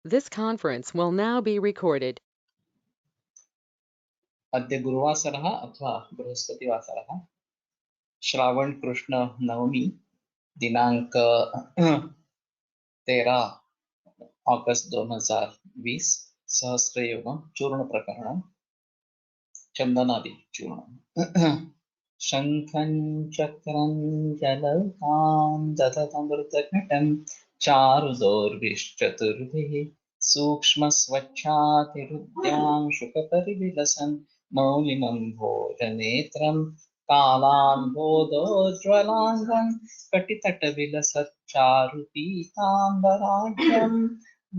This conference will now be recorded. अद्य गुरुवासरः अथवा बृहस्पतिवासरः श्रावण कृष्ण नवमी दिनांक 13 ऑगस्ट 2020 सहस्रयोगं चूर्ण प्रकरणं चंदनादि चूर्ण शंखं चक्रं जलतां दधतमृतघटं चारुदोर्भिश्चतुर्भिः सूक्ष्मस्वच्छातिरुद्यां शुकपरिविलसन् मौलिनं भोजनेत्रं कालाम्भोदोज्ज्वलाङ्गं कटितटविलसच्चारुपीताम्बराढ्यं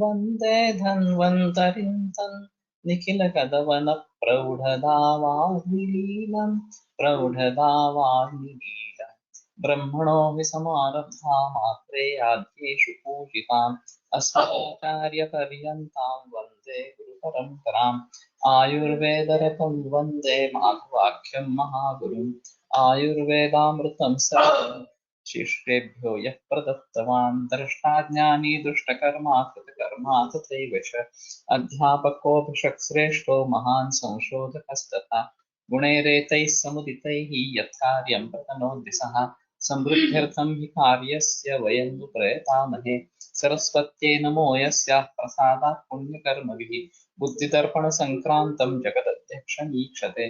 वन्दे धन्वन्तरिं तं निखिलकदवनप्रौढदावाग्निलीनं प्रौढदावाग्निलीलम् ब्रह्मणो हि समारब्धा मात्रे आद्येषु पूजिताम् अस्मदाचार्यपर्यन्तां वन्दे गुरुपरम्पराम् आयुर्वेदरतं वन्दे माधवाख्यं महागुरुम् आयुर्वेदामृतं सर्वं शिष्येभ्यो यः प्रदत्तवान् द्रष्टाज्ञानी दुष्टकर्मा कृतकर्मा तथैव च अध्यापकोऽभिषक् श्रेष्ठो महान् संशोधकस्तथा गुणैरेतैः समुदितैः यत्कार्यं प्रतनोद्दिशः समृद्ध्यर्थं हि कार्यस्य वयं तु प्रयतामहे सरस्वत्यै नमो यस्याः प्रसादात् पुण्यकर्मभिः बुद्धिदर्पणसङ्क्रान्तं जगदध्यक्षमीक्षते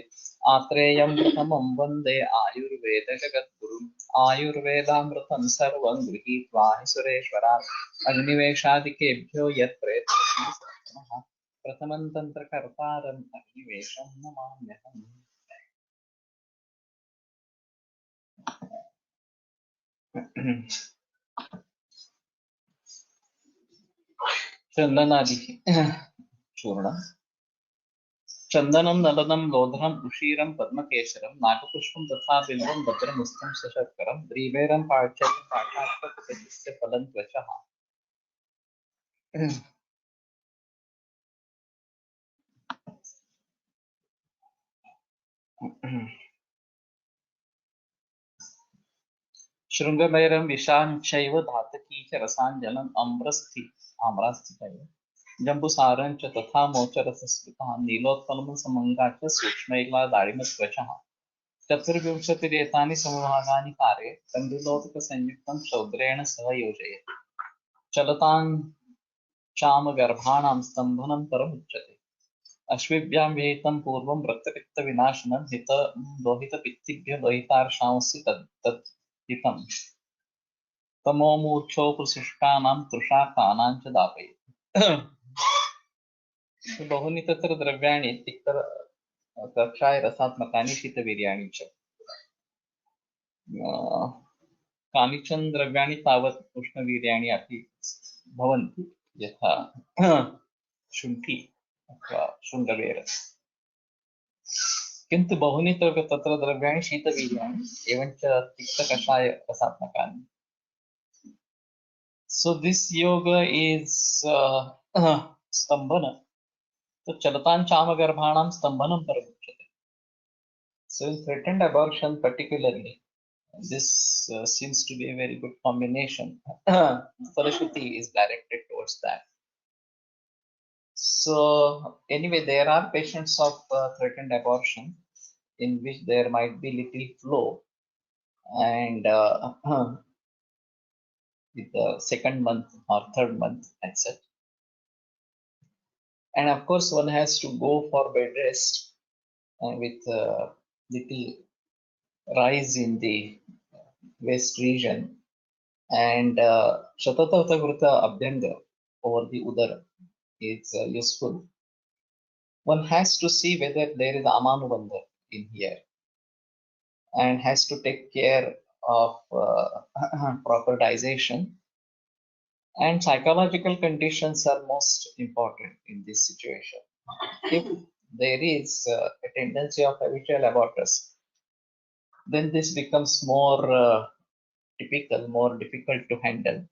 आत्रेयं प्रथमं वन्दे आयुर्वेदजगद्गुरुम् आयुर्वेदामृतं सर्वं गृहीत्वा हि सुरेश्वरात् अग्निवेशादिकेभ्यो यत्प्रेत्य प्रथमं तन्त्रकर्तारम् अग्निवेशं नमाम्यहम्। चंदनादि चूर्ण चंदनं नलनं लोधनं उशीरं पद्मकेशरं नागपुष्पं तथा बिल्वं भद्रमुस्तं सशर्करं द्रीवेरं पाठ्यं पाठार्थस्य फलं त्वचः। शृंगभैरं विशाञ्चैव धातकी च रसाञ्जनम् आम्रस्थितैव जम्बुसारं च तथा मोचरसस्कृतः नीलोत्पलं समङ्गा च सूक्ष्मैर्वा दाडिमत्वचः चतुर्विंशतिरेतानि समभागानि कार्ये तण्डुलोदकसंयुक्तं शौद्रेण सह योजयेत् चलतां चामगर्भाणां स्तम्भनं परमुच्यते अश्विभ्यां विहितं पूर्वं रक्तपित्तविनाशनं लोहितपित्तिभ्य लोहितार्षांसि तत् हितं तमोमूर्च्छोपसृष्टानां तृषाकानां च दापयेत्। बहूनि तत्र द्रव्याणि कक्षाय रसात्मकानि शीतवीर्याणि च कानिचन द्रव्याणि तावत् उष्णवीर्याणि अपि भवन्ति यथा शुण्ठी अथवा शृङ्गवेर किन्तु बहूनि तत्र द्रव्याणि शीतवीर्याणि एवञ्च तिक्तकषाय रसात्मकानि. So this yoga is stambhana. So chalatan chamagarbhanam stambhanam paramuchyate. So in threatened abortion particularly, this seems to be a very good combination. Farashruti is directed towards that. So anyway, there are patients of threatened abortion in which there might be little flow, and with the second month or third month, etc. And of course, one has to go for bed rest with little rise in the waist region, and Shatatata Vrita Abhyanga over the Udara is useful. One has to see whether there is Amanubandha in here and has to take care of proper digestion, and psychological conditions are most important in this situation. If there is a tendency of habitual abortus, then this becomes more typical, more difficult to handle.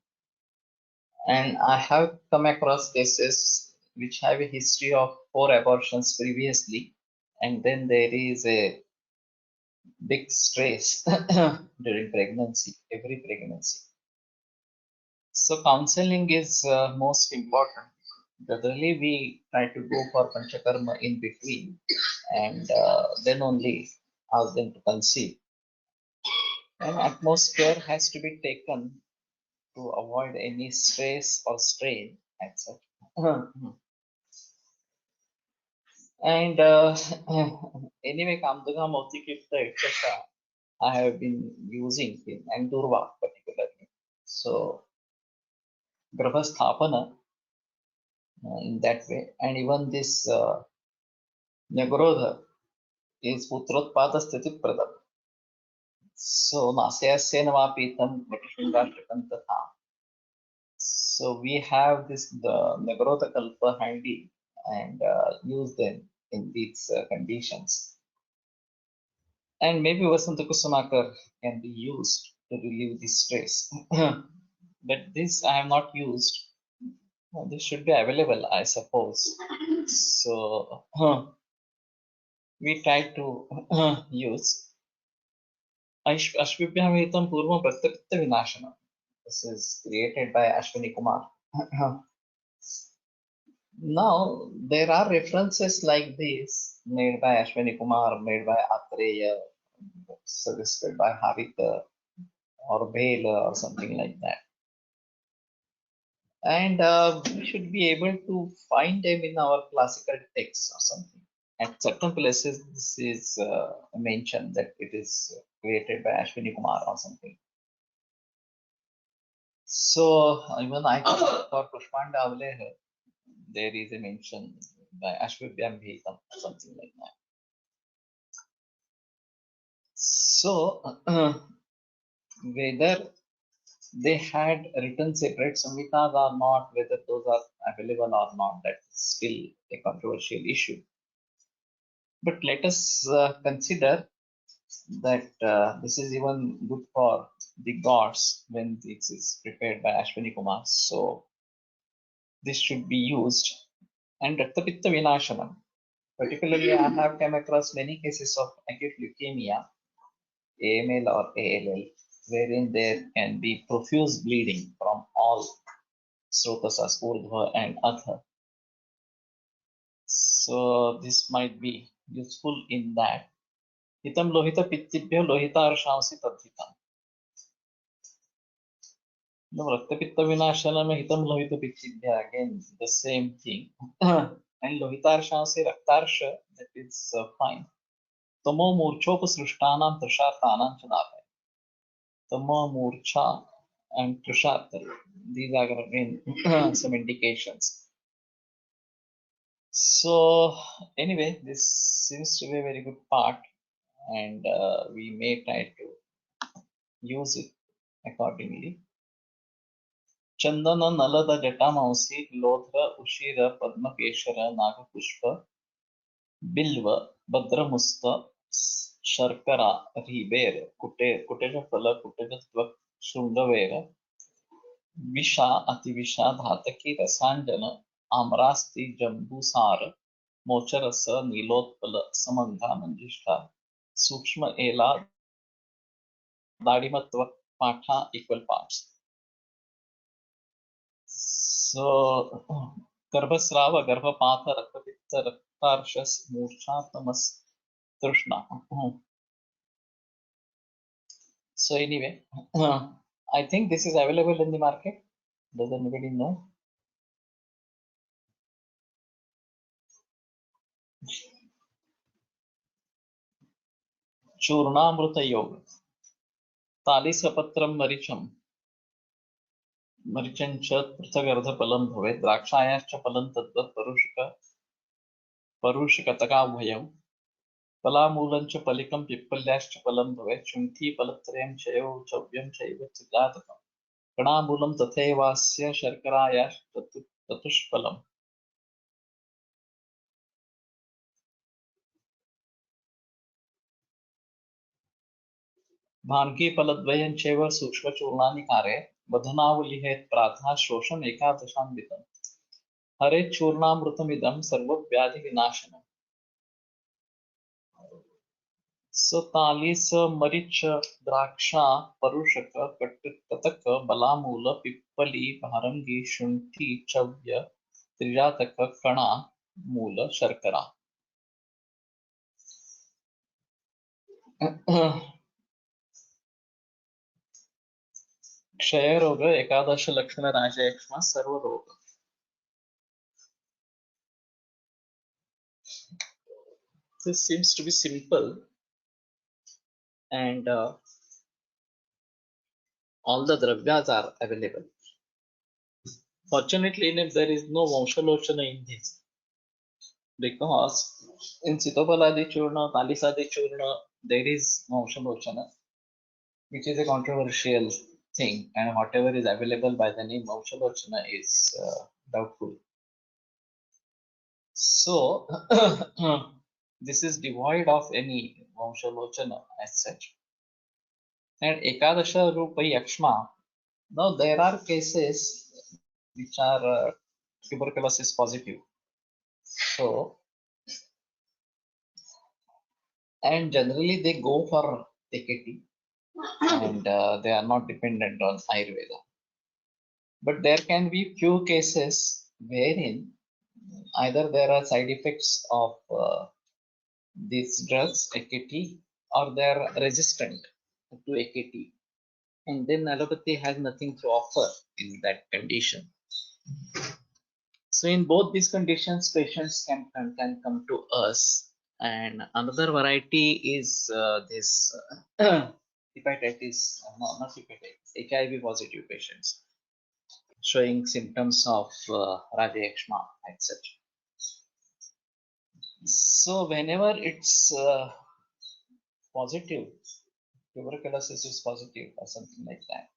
And I have come across cases which have a history of 4 abortions previously, and then there is a big stress during pregnancy, every pregnancy. So counseling is most important. Generally, we try to go for Panchakarma in between and then only ask them to conceive. And atmosphere has to be taken to avoid any stress or strain, etc. And anyway, Kamduga, Motikifta, etc. I have been using in Andurva particularly. So, Grabhasthapana in that way. And even this Nagarodha is Putrotpada Sthiti Pradam. So, Nasyasyena Vapitam Vatishindrashtakam Tatha. So, we have this the Nagarodha Kalpa handy and use them in these conditions. And maybe Vasanta Kusumakar can be used to relieve the stress. But this I have not used. This should be available, I suppose. So we try to use Ashvibhyam Purva Pratyapitta Vinashana. This is created by Ashwini Kumar. Now there are references like this made by Ashwini Kumar, made by Atreya, suggested by Harita or Bela or something like that. And we should be able to find them in our classical texts or something. At certain places, this is mentioned that it is created by Ashwini Kumar or something. So even I thought for Pushpanda Avleha, there is a mention by Ashwibhyam Bhitam or something like that. So whether they had written separate samhitas or not, whether those are available or not, that's still a controversial issue. But let us consider that this is even good for the gods when this is prepared by Ashwini Kumar. So this should be used. And Raktapitta Vinashanam. Particularly, I have come across many cases of acute leukemia, AML or ALL, wherein there can be profuse bleeding from all srotasas, urdhva and adha. So this might be useful in that. Hitam lohita pittibhyo lohita arshamsi tadhitam. No, Raktapitta Vinashanam Hitam Lohita Pittibhya, again the same thing. And Lohitarsha se Raktarsha, that is fine. Tamo Murchopa Srushtanam Trishartanam Chanate. Tamo Murcha and Trisharta. These are again some indications. So anyway, this seems to be a very good part, and we may try to use it accordingly. चंदन नलद जटामांसी लोध्र उशीर पद्मकेशर नागपुष्प बिल्व भद्रमुस्त शर्करा रीबेर कुटेज फल कुटेज त्वक शृंगवेर विषा अतिविषा धातकी रसांजन आम्रास्ति जंबूसार मोचरस नीलोत्पल समंगा मंजिष्ठा सूक्ष्म एला दाड़िमत्वक पाठा equal parts. So, Garbhasrava, Garbhapatha, Raktapitta, Raktarshas, Murcha, Tamas, Trishna. So anyway, I think this is available in the market. Does anybody know? Churnamruta Yoga. Talisapatram Maricham. Marichancha Prithagardha Palam Bhave. Drakshayascha Palam Tadvat Parushikataka Bhayam. फलामूलंच पलिकं पिप्पल्याश्च फलं भवेत् शुण्ठी फलत्रयं चयो चव्यं चैव चिदातकम् कणामूलं तथैवास्य शर्करायाश्च चतुष्फलम्. भाङ्गीफलद्वयं चैव सूक्ष्मचूर्णानि कारये वधनावलिहेत् प्रातः शोषम् एकादशान्वितम् हरेत् चूर्णामृतमिदं सर्वव्याधिविनाशनम्. So तालीस मरीच द्राक्षा परुषक कटक बलामूल पिप्पली भारंगी शुंठी चव्य त्रिजातक कण मूल शर्करा क्षयरोग एकादश लक्षण राजयक्ष्मा सर्व रोग. This seems to be simple, and all the dravyas are available. Fortunately enough, there is no Vamshalochana in this, because in Sitopaladi Churna, Talisadi Churna, there is Vamshalochana, which is a controversial thing, and whatever is available by the name Vamshalochana is doubtful. So, this is devoid of any Vamshalochana as such. And Ekadasha Rupa Yakshma, now there are cases which are tuberculosis positive. So, and generally they go for AKT and they are not dependent on Ayurveda. But there can be few cases wherein either there are side effects of these drugs, AKT, or they are resistant to AKT. And then allopathy has nothing to offer in that condition. So in both these conditions, patients can come to us. And another variety is this hepatitis, no, not hepatitis, HIV positive patients showing symptoms of Rajayakshma, etc. So whenever it's positive, tuberculosis is positive or something like that,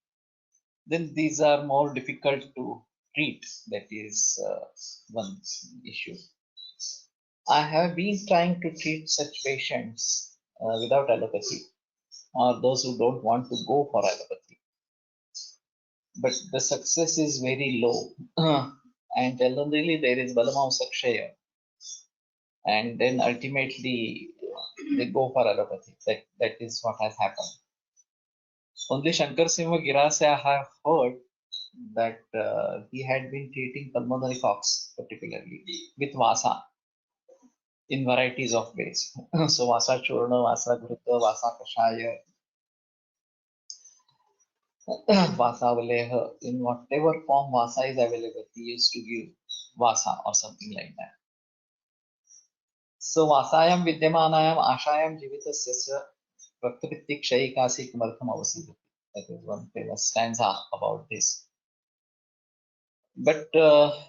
then these are more difficult to treat. That is one issue. I have been trying to treat such patients without allopathy, or those who don't want to go for allopathy. But the success is very low. And generally there is Balamamsa and then ultimately they go for allopathy. That is what has happened. Only Shankar Singh Girase I have heard that he had been treating pulmonary cox particularly with Vasa in varieties of ways. So Vasa Churna, Vasa Ghrita, Vasa Kashaya, Vasa Valeha, in whatever form Vasa is available, he used to give Vasa or something like that. So Vasayam Vidyamanayam Ashayam Jivitasya Raktapitti Kshayikasi Kimartham Avasidati. That is one famous stanza about this. But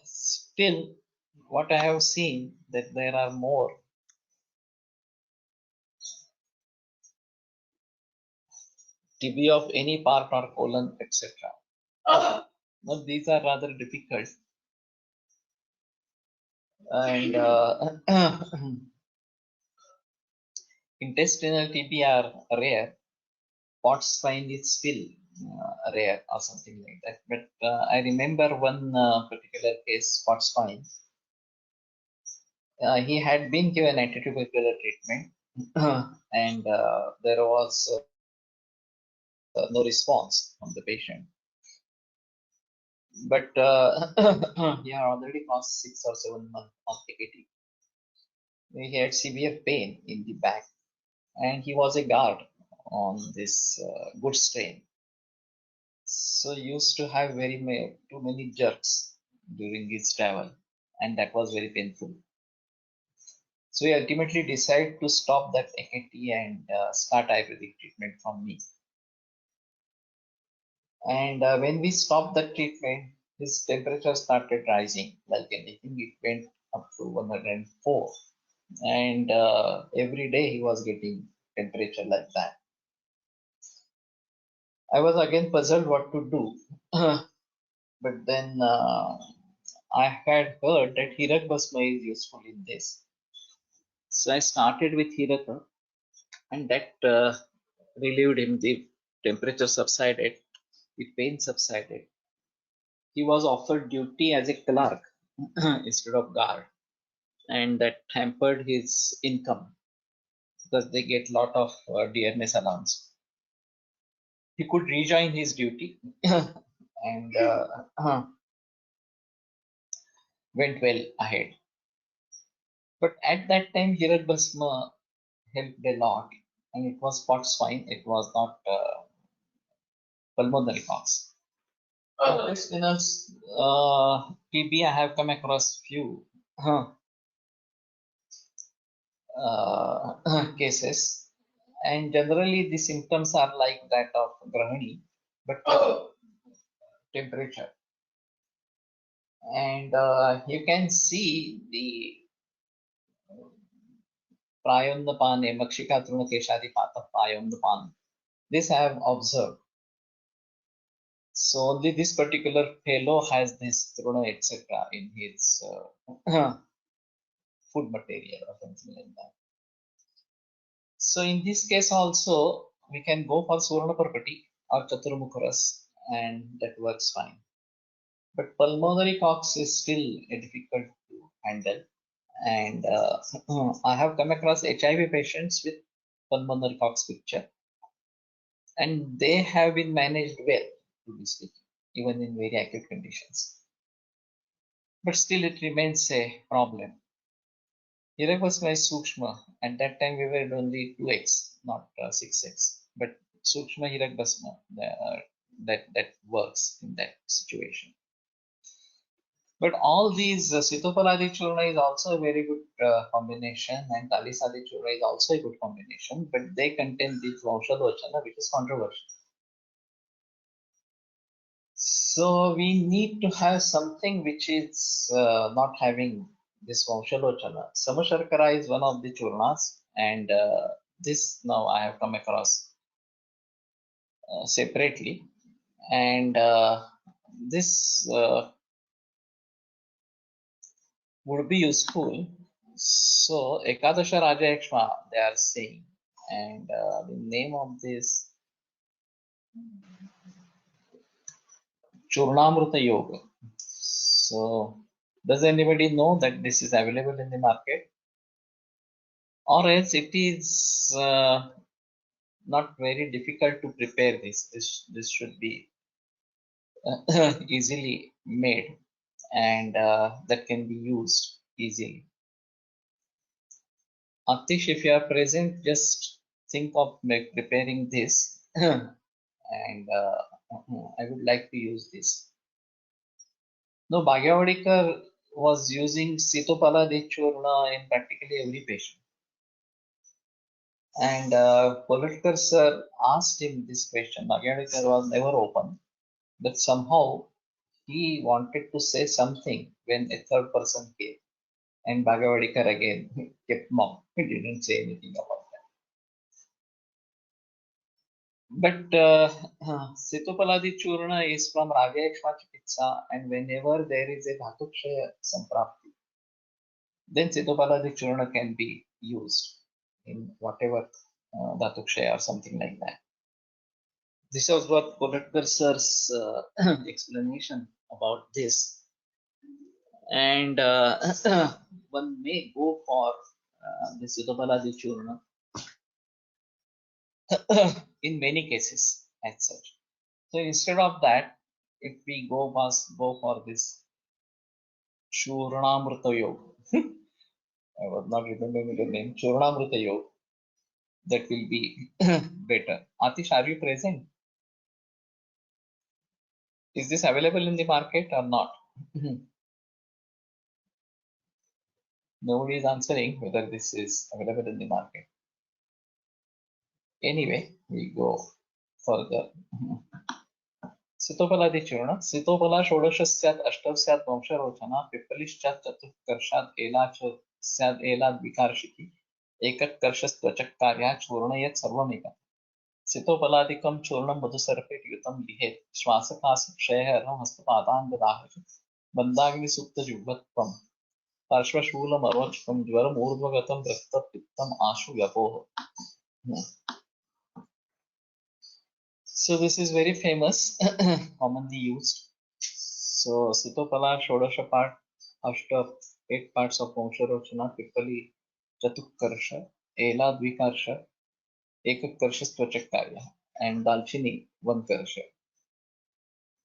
still, what I have seen that there are more TB of any part or colon, etc. But these are rather difficult, and intestinal TB are rare. Pot spine is still rare or something like that. But I remember one particular case, pot spine. He had been given antitubercular treatment, and there was no response from the patient. But he had already passed 6 or 7 months of AKT. He had severe pain in the back, and he was a guard on this goods train. So used to have too many jerks during his travel, and that was very painful. So he ultimately decided to stop that AKT and start Ayurvedic treatment from me. And when we stopped the treatment, his temperature started rising like anything. It went up to 104, and every day he was getting temperature like that. I was again puzzled what to do, but then I had heard that Hirak Basma is useful in this. So I started with Hiraka, and that relieved him. The temperature subsided, the pain subsided. He was offered duty as a clerk instead of guard, and that hampered his income because they get lot of dearness allowance. He could rejoin his duty and went well ahead. But at that time, Hiragvasma helped a lot, and it was pox swine. It was not pulmonary pox. Intestinals, PB, I have come across few cases, and generally the symptoms are like that of Grahani, but temperature. And you can see the Prayondapan, Makshika Truna Keshadi Pata Prayondapan. This I have observed. So only this particular fellow has this Truna, etc. in his food material or something like that. So in this case also, we can go for Surana Parpati or Chaturmukharas, and that works fine. But pulmonary cox is still difficult to handle. And I have come across HIV patients with pulmonary cox picture, and they have been managed well, to be speaking, even in very acute conditions. But still, it remains a problem. Hiragvasma is Sukshma. At that time, we were only 2x, not 6x. But Sukshma Hiragvasma, that works in that situation. But all these Sitopaladi Churna is also a very good combination, and Talisadi Churna is also a good combination, but they contain this Vaushalochana, which is controversial. So we need to have something which is not having this Vaushalochana. Samasharkara is one of the Churnas, and this now I have come across separately, and this would be useful. So Ekadasha Rajayakshma they are saying, and the name of this Churnamrita Yoga. So does anybody know that this is available in the market, or else it is not very difficult to prepare this. This should be easily made, and that can be used easily. Atish, if you are present, just think of preparing this, and I would like to use this. No, Bhagyavadikar was using Sitopala Churna in practically every patient. And Pollitkar sir asked him this question. Bhagyavadikar was never open, but somehow he wanted to say something when a third person came. And Bhagavadikar again kept mum. He didn't say anything about that. But Sitopaladi Churna is from Ragyakshma Chikitsa, and whenever there is a Dhatukshaya Samprapti, then Sitopaladi Churna can be used in whatever Dhatukshaya or something like that. This was what Pollitkar sir's explanation about this. And one may go for the Sitopaladi Churna in many cases as such. So instead of that, if we go for this Churnamrita Yoga, I was not remembering the name, Churnamrita Yoga, that will be better. Atish, are you present? Is this available in the market or not? Nobody is answering whether this is available in the market. Anyway, we go further. Sitopaladi Churna. Sitopala Shodoshasyaat Ashtavsyat Vamsharochana Pipalishchat Chaturkarshat Elach Syad Elad Vikarshiki Ekat Karshas Tvachak Karya Churnayat Sarvameka. Sitopaladiकम चूर्णम मधुसर्पे युतम लिहेत श्वासकाश क्षयहरम हस्तपादांग दाहज बंदाग्नि सुप्त जुग्वत्वम पार्श्वशूलम अरोचकम ज्वरम ऊर्ध्वगतम रक्त पित्तम आशु व्यपोह. So this is very famous, commonly used. So Sitopala Shodasha part, after 8 parts of Vamsharochana, Pipali Chatukkarsha, Ela Dvikarsha, Ekak Karsha Tvachakkarya, and Dalchini 1 Karsha.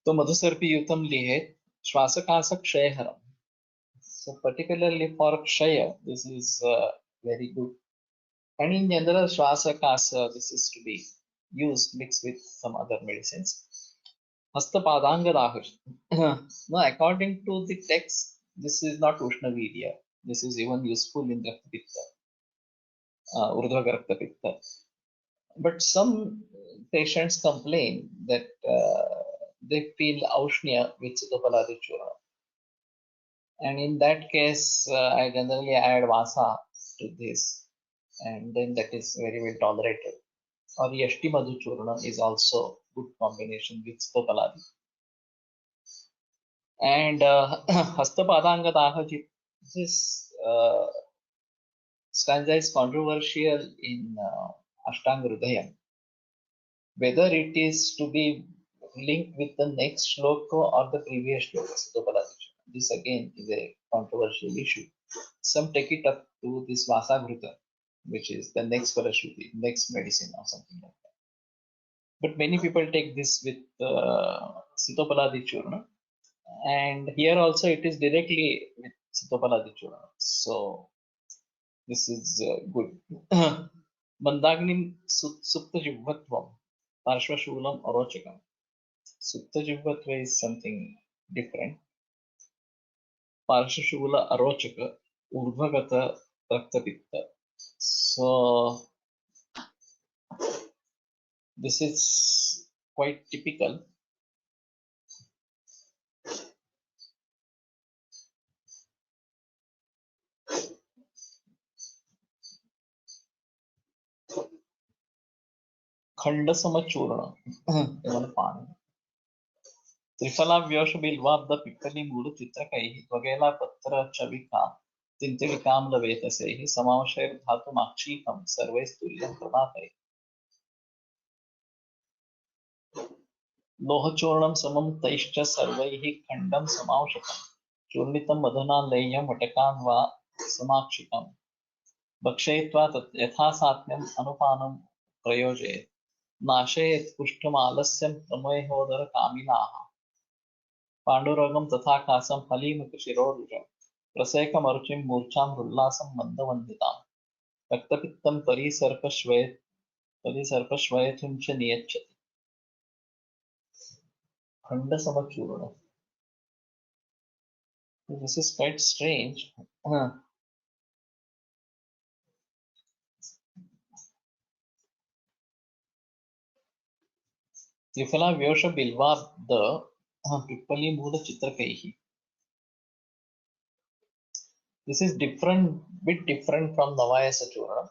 तो मधुसर्पी युतम लिहे श्वासकाश क्षयहरम. So particularly for Kshaya, this is very good. And in general, Shwasa Kasa, this is to be used mixed with some other medicines. Hastapadanga Now, according to the text, this is not Ushna Virya. This is even useful in Rakta Pitta, Urdhva Rakta Pitta. But some patients complain that they feel Aushnya with Sitopaladi Churna. And in that case, I generally add Vasa to this, and then that is very well tolerated. Or Yashti Madhu Churna is also good combination with Sitopaladi. And Hastapadanga Dahaji, this stanza is controversial in Ashtanga Hridayam. Whether it is to be linked with the next shloka or the previous shloka, Sitopaladi. This again is a controversial issue. Some take it up to this Vasagruta, which is the next Parashruti, next medicine or something like that. But many people take this with Sitopaladi Churna. And here also it is directly with Sitopaladi Churna. So this is good. Mandagnim Supta Jivvatvam, Parshvashulam Arochakam. Supta Jivvatva is something different. Parshashula Arochaka, Urdhvagata Raktapitta. So this is quite typical. Khandasama Churna. त्रिफलाव्योष बिल्वाब्द पिप्पली मूल चित्रकैः त्वगेला पत्र चविका तिन्तिलिकाम्लवेतसैः समावशैर्धातुमाक्षीकं सर्वैस्तुल्यं प्रदातैः लोहचूर्णं समं तैश्च सर्वैः खण्डं समावशकं चूर्णितं मधुना लेयं वटकान् वा समाक्षिकं भक्षयित्वा तत् यथासात्म्यम् अनुपानं प्रयोजयेत् नाशयेत् कुष्ठमालस्यं प्रमेहोदरकामिनाः पाण्डुरोगं तथा कासं फलीमुखशिरोरुजं प्रसेकमरुचिं मूर्छां रुल्लासं मन्दवन्दितां रक्तपित्तं परिसर्पश्वयथुं च नियच्छति खण्डसमचूर्ण. This is quite strange. Triphala व्योष बिल्वाब्द पिप्पली मूल चित्रकैः. This is bit different from Navayasa Churna.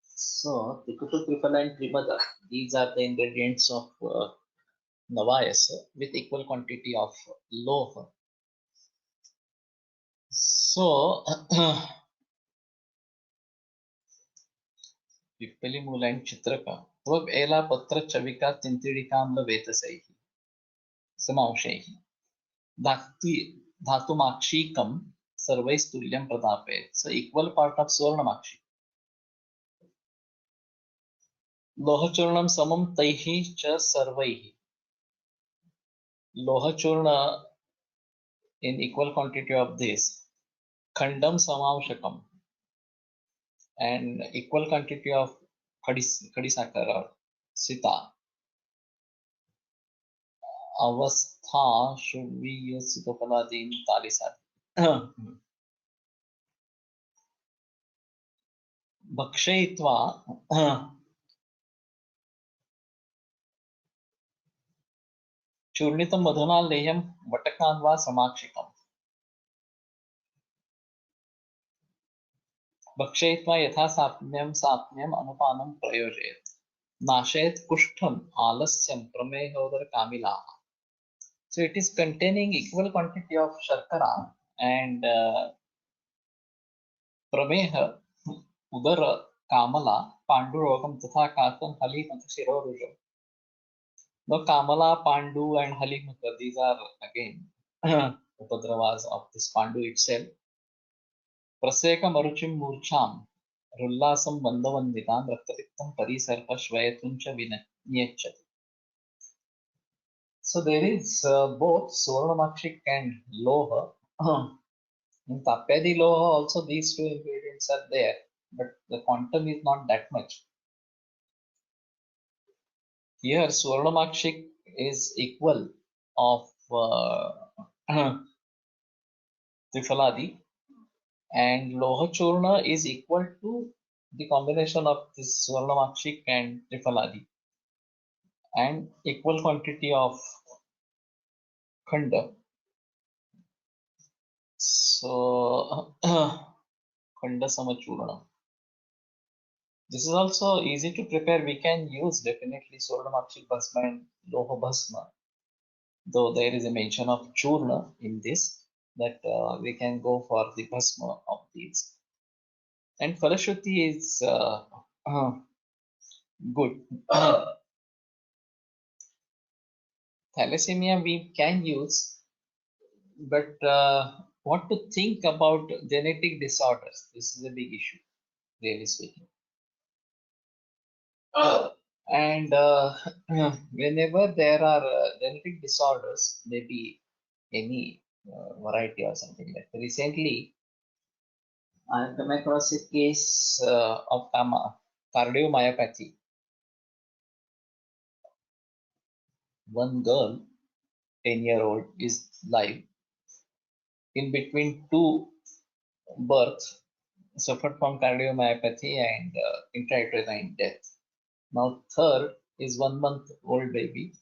So Tikutu, Trifala and Trimada, these are the ingredients of Navayasa with equal quantity of Loha. So Pippali Mula and Chitraka, Tvag Ela Patra Chavika Tintirikam Vetasaihi Samaushaihi Dhatumakshikam Sarvais Tulyam Pradapet. So equal part of Swarnamakshi. Lohachurnam Samam Taihi Cha Sarvaihi. Lohachurna in equal quantity of this. Khandam Samavshakam. And equal quantity of Khadisakar or Sita. Avastha should be used Sitopaladi in Talisad. Bhakshayitva Churnitam Madhuna Leyam Vatakanva Samakshikam. Bhakshayitva Yatha Satmyam Anupanam Prayojayet. Nashet Kushtham Alasyam Pramehodar Kamilaha. So it is containing equal quantity of Sharkara and Prameha, Udara, Kamala, Pandurogam, Tatha Kasam, Halimata Shirorujam. The Kamala, Pandu and Halimata, these are again Upadravas of this Pandu itself. Praseka Maruchim Murcham, Rullasam Bandavanditam, Raktapittam Parisarpa Shvayatuncha Vinayachati. So there is both Swarnamakshik and Loha In Tapyadi Loha also these two ingredients are there, but the quantum is not that much. Here Swarnamakshik is equal of Trifaladi, and Loha Churna is equal to the combination of this Swarnamakshik and Trifaladi, and equal quantity of Khanda. So Khanda Samachurna. This is also easy to prepare. We can use definitely Swarnamakshik Bhasma and Loha Bhasma, though there is a mention of Churna in this, that we can go for the Bhasma of these. And Falashruti is good. Thalassemia we can use, but what to think about genetic disorders? This is a big issue, really speaking. And whenever there are genetic disorders, maybe any variety or something like that. Recently, I come across a case of cardiomyopathy. One girl, 10-year-old, is live. In between two births, suffered from cardiomyopathy and intrauterine death. Now, third is 1-month-old baby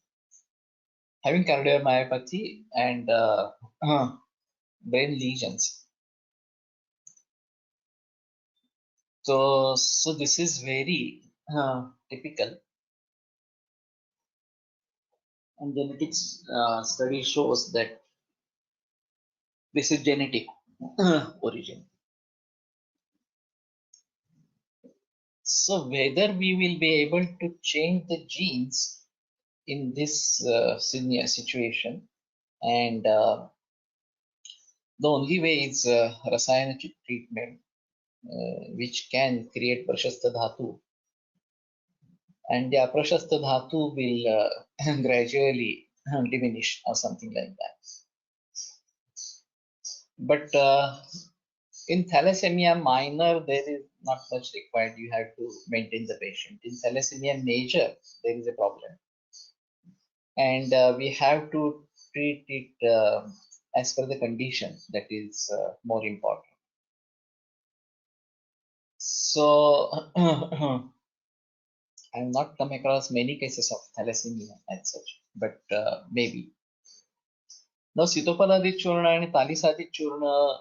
having cardiomyopathy and brain lesions. So this is very typical, and genetics study shows that this is genetic origin. So whether we will be able to change the genes in this senior situation, and the only way is rasayana treatment, which can create prashasta dhatu, and the aprashasta dhatu will gradually diminish or something like that. But in thalassemia minor, there is not much required. You have to maintain the patient. In thalassemia major, there is a problem, and we have to treat it as per the condition. That is more important. So I have not come across many cases of thalassemia as such, but maybe. Now, Sitopaladi Churna and Talisadi Churna,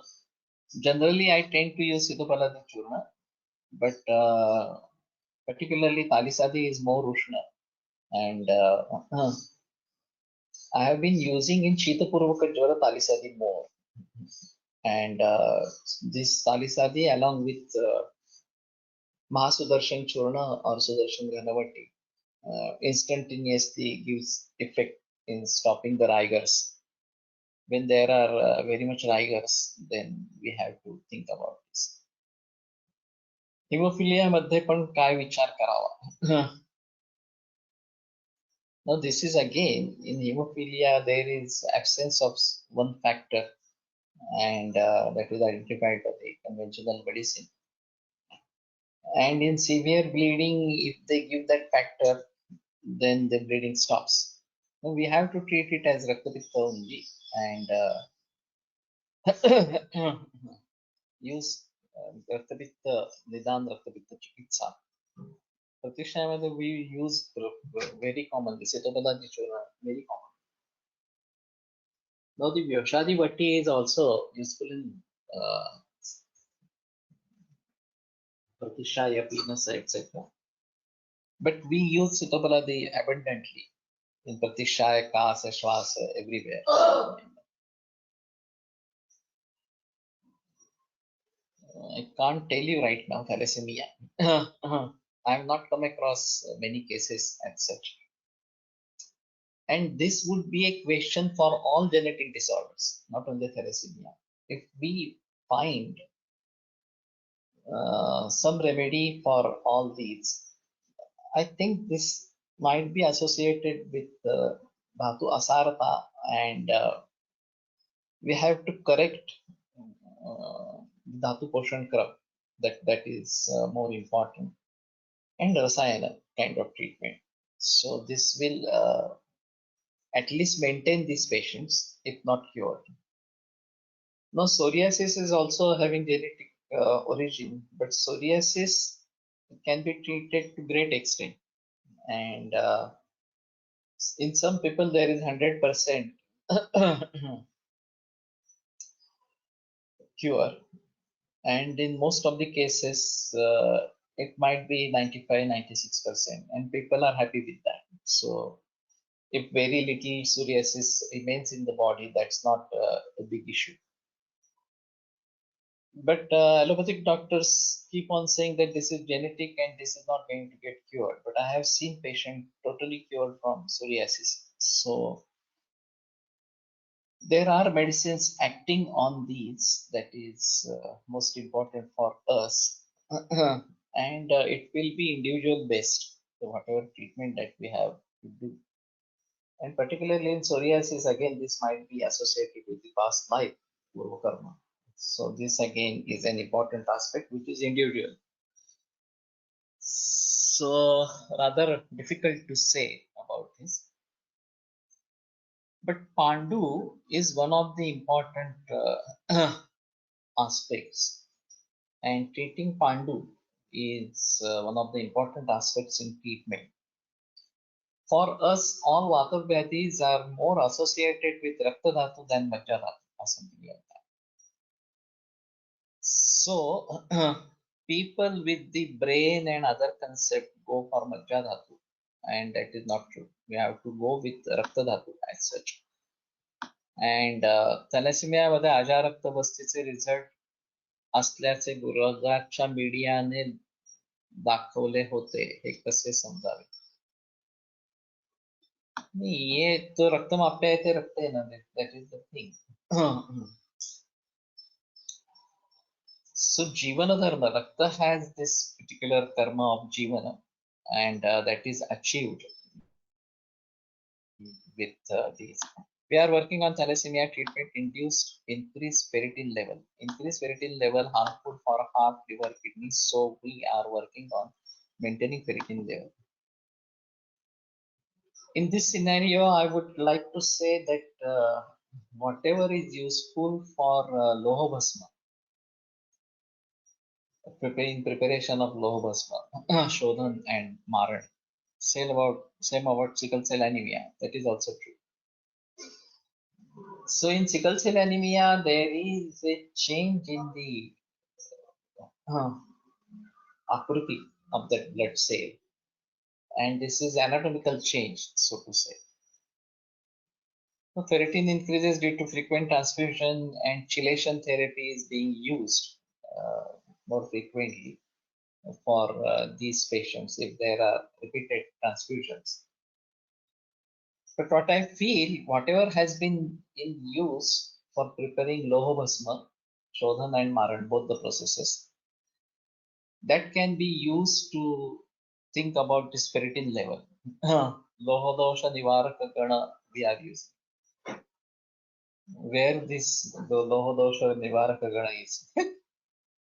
generally I tend to use Sitopaladi Churna, but particularly Talisadi is more Ushna, and I have been using in Shitapurvaka Jwara Talisadi more, and this Talisadi along with Mahasudarshan Churna or Sudarshan Ghanavati instantaneously gives effect in stopping the rigors. When there are very much rigors, then we have to think about this. Hemophilia मध्ये पण काय विचार करावा? Now this is again in hemophilia there is absence of one factor, and that is identified by the conventional medicine. And in severe bleeding, if they give that factor, then the bleeding stops. Now we have to treat it as Raktapitta only, and use Raktapitta, Nidan Raktapitta Chikitsa. Pratishyamada we use very commonly, Sitopaladi Churna, very common. Now the Vyoshadi Vatti is also useful in Pratishaya, Pinasa, etc. But we use Sitopaladi abundantly in Pratishaya, Kasa, Shvasa, everywhere. I can't tell you right now, thalassemia. I have not come across many cases as such. And this would be a question for all genetic disorders, not only thalassemia. If we find some remedy for all these, I think this might be associated with Dhatu Asarata, and we have to correct Dhatu Poshan Krab, that is more important, and Rasayana kind of treatment. So this will at least maintain these patients, if not cure. Now, psoriasis is also having genetic origin, but psoriasis can be treated to great extent. And in some people, there is 100% cure. And in most of the cases, it might be 95, 96%. And people are happy with that. So if very little psoriasis remains in the body, that's not a big issue. But allopathic doctors keep on saying that this is genetic and this is not going to get cured. But I have seen patients totally cured from psoriasis. So there are medicines acting on these that is most important for us. And it will be individual based. So whatever treatment that we have to do. And particularly in psoriasis, again, this might be associated with the past life, Purva Karma. So this again is an important aspect which is individual. So rather difficult to say about this. But Pandu is one of the important aspects, and treating Pandu is one of the important aspects in treatment. For us, all Vata Vyadhis are more associated with Rakta Dhatu than Majja Dhatu or something like that. So, people with the brain and other concept go for Majja Dhatu, and that is not true. We have to go with Rakta Dhatu as such. And thalassaemia मध्ये अजारक्त बस्तीचे result असल्याचे गुजरातच्या मीडियाने दाखवले होते, हे कसे समजावे? नाही, ये तो रक्त मापे आहे ते रक्त आहे ना, that is the thing. So Jivana Dharma, Rakta has this particular karma of Jivana, and that is achieved with these. We are working on thalassemia treatment induced increased ferritin level. Increased ferritin level harmful for heart, liver, kidneys. So we are working on maintaining ferritin level. In this scenario, I would like to say that whatever is useful for Loha Bhasma, preparation of Loha Bhasma, Shodhan and Maran, same about sickle cell anemia. That is also true. So in sickle cell anemia, there is a change in the akruti of that blood cell, and this is anatomical change, so to say. So ferritin increases due to frequent transfusion, and chelation therapy is being used more frequently for these patients if there are repeated transfusions. But what I feel, whatever has been in use for preparing Loha Bhasma, Shodhan and Maran, both the processes, that can be used to think about this ferritin level. Loha Dosha Nivaraka Gana we are using. Where this the Loha Dosha Nivaraka Gana is,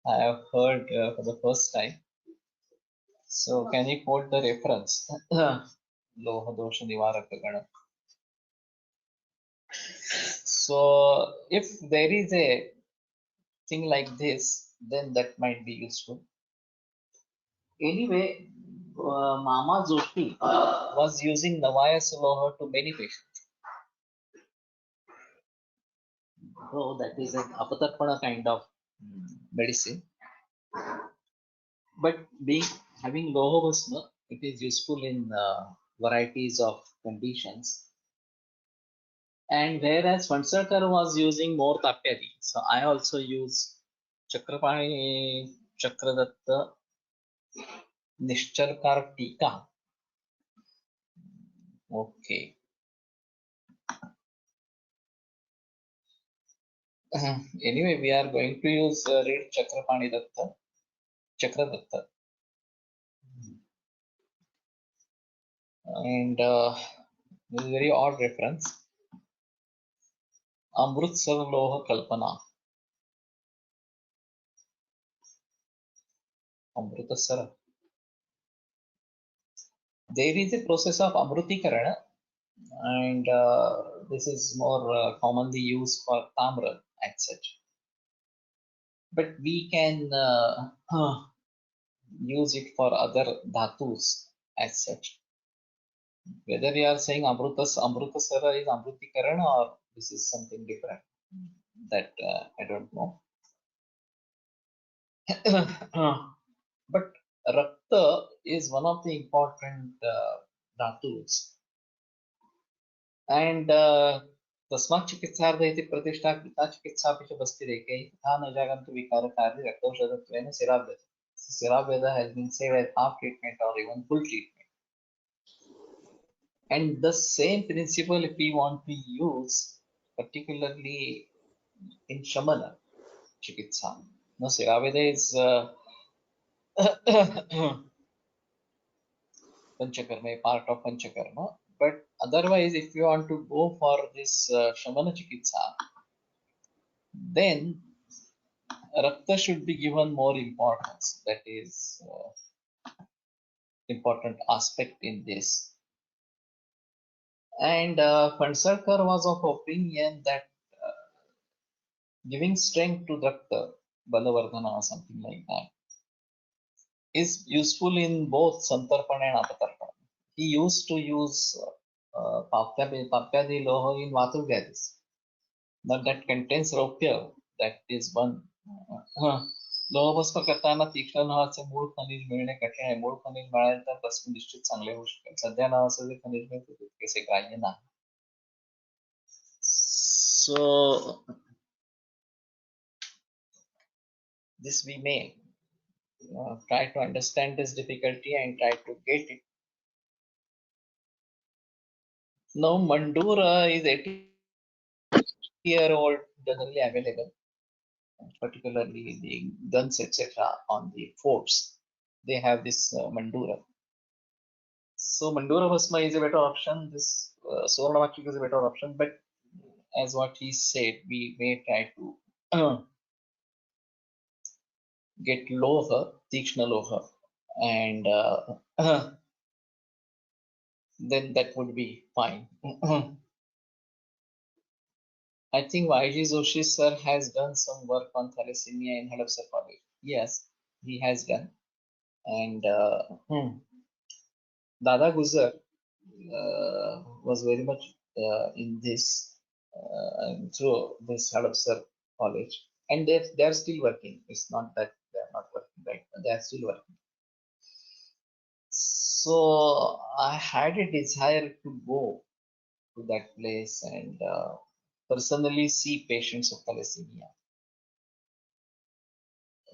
I have heard for the first time. So can you quote the reference? Loha Dosha Nivaraka Gana. So if there is a thing like this, then that might be useful. Anyway, Mama Joshi was using Navaya Saloha to many patients. So that is an apatarpana kind of medicine. But having Loha Bhasma, it is useful in varieties of conditions. And whereas Vansarkar was using more Tapyadi, so I also use Chakrapani Chakradatta Nishchalkar Tika. Okay. Anyway, we are going to use read Chakrapani Datta, Chakradatta. And this is a very odd reference. Amritsar Loha Kalpana. Amrutasara. There is a process of Amrutikarana, and this is more commonly used for Tamra as such. But we can use it for other dhatus as such. Whether you are saying Amrutasara is Amrutikarana or this is something different, that I don't know. But Rakta is one of the important dhatus. And तस्मात् चिकित्सार्थे इति प्रतिष्ठा कृता चिकित्सापि च बस्तिरेके तथा न जागन्तु विकारकार्ये रक्तौषधत्वेन सिराव्यथ. Siraveda has been said as half treatment or even full treatment. And the same principle if we want to use, particularly in Shamana Chikitsa. No, Siraveda is Panchakarma, a part of Panchakarma. But otherwise, if you want to go for this Shamana Chikitsa, then Rakta should be given more importance. That is important aspect in this. And Phansalkar was of opinion that giving strength to Rakta, Balavardhana or something like that, is useful in both Santarpana and Apatarpana. He used to use Papyadi Loha in Vatuvyadis. But that contains Raupya, that is one. लोहभस्म करताना तीक्ष्ण नावाचे मूळ खनिज मिळणे कठीण आहे. मूळ खनिज मिळाले तर भस्म निश्चित चांगले होऊ शकेल. सध्या नावाचं जे खनिज मिळते ते तितकेसे ग्राह्य नाही. So this we may try to understand this difficulty and try to get it. Now Mandura is 80-year-old generally available, particularly the guns etc. on the forts. They have this Mandura. So Mandura Bhasma is a better option. This Suvarnavakshik is a better option, but as what he said, we may try to get Loha, Tikshna Loha, and then that would be fine. I think YG Joshi sir has done some work on thalassemia in Hadapsar College. Yes, he has done. And Dada Guzar was very much in this through this Hadapsar College. And they're still working. It's not that they're not working, right? They're still working. So I had a desire to go to that place and personally see patients of thalassemia.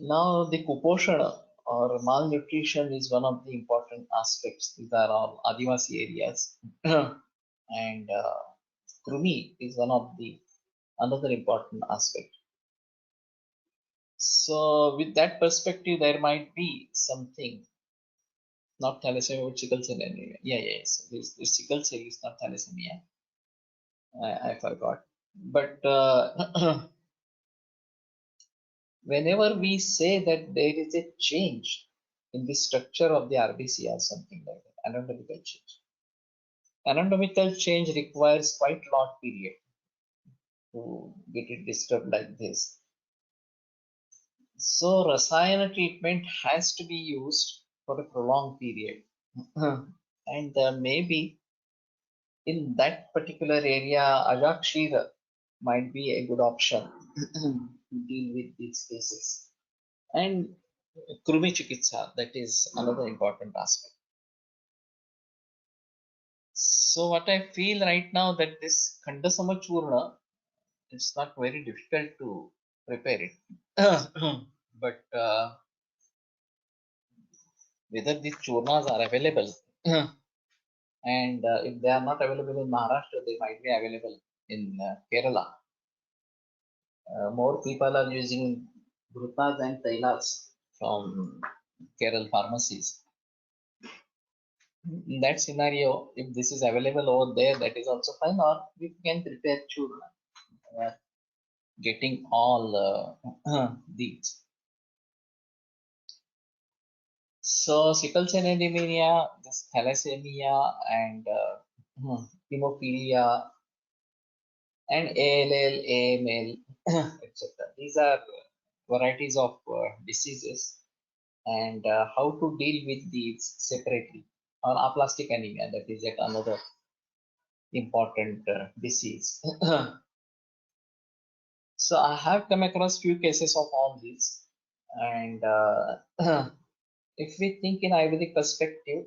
Now the Kuposhana or malnutrition is one of the important aspects. These are all Adivasi areas. And Krumi is one of the another important aspect. So with that perspective, there might be something, not thalassemia, but sickle cell anemia. Yeah, yes, this sickle cell is not thalassemia. I forgot. But whenever we say that there is a change in the structure of the RBC or something like that, anatomical change. Anatomical change requires quite long period to get it disturbed like this. So Rasayana treatment has to be used for a prolonged period. And maybe in that particular area, Ajakshira might be a good option to deal with these cases. And Krumi Chikitsa, that is another important aspect. So what I feel right now that this Khandasama Churna, it's not very difficult to prepare it. But whether these churnas are available and if they are not available in Maharashtra, they might be available in Kerala. More people are using Dhrutas and Tailas from Kerala pharmacies. In that scenario, if this is available over there, that is also fine, or we can prepare churna, getting all these. So sickle cell anemia, this thalassemia, and hemophilia, and ALL, AML, etc. These are varieties of diseases, and how to deal with these separately. Or aplastic anemia, that is yet another important disease. So I have come across few cases of all these, and if we think in Ayurvedic perspective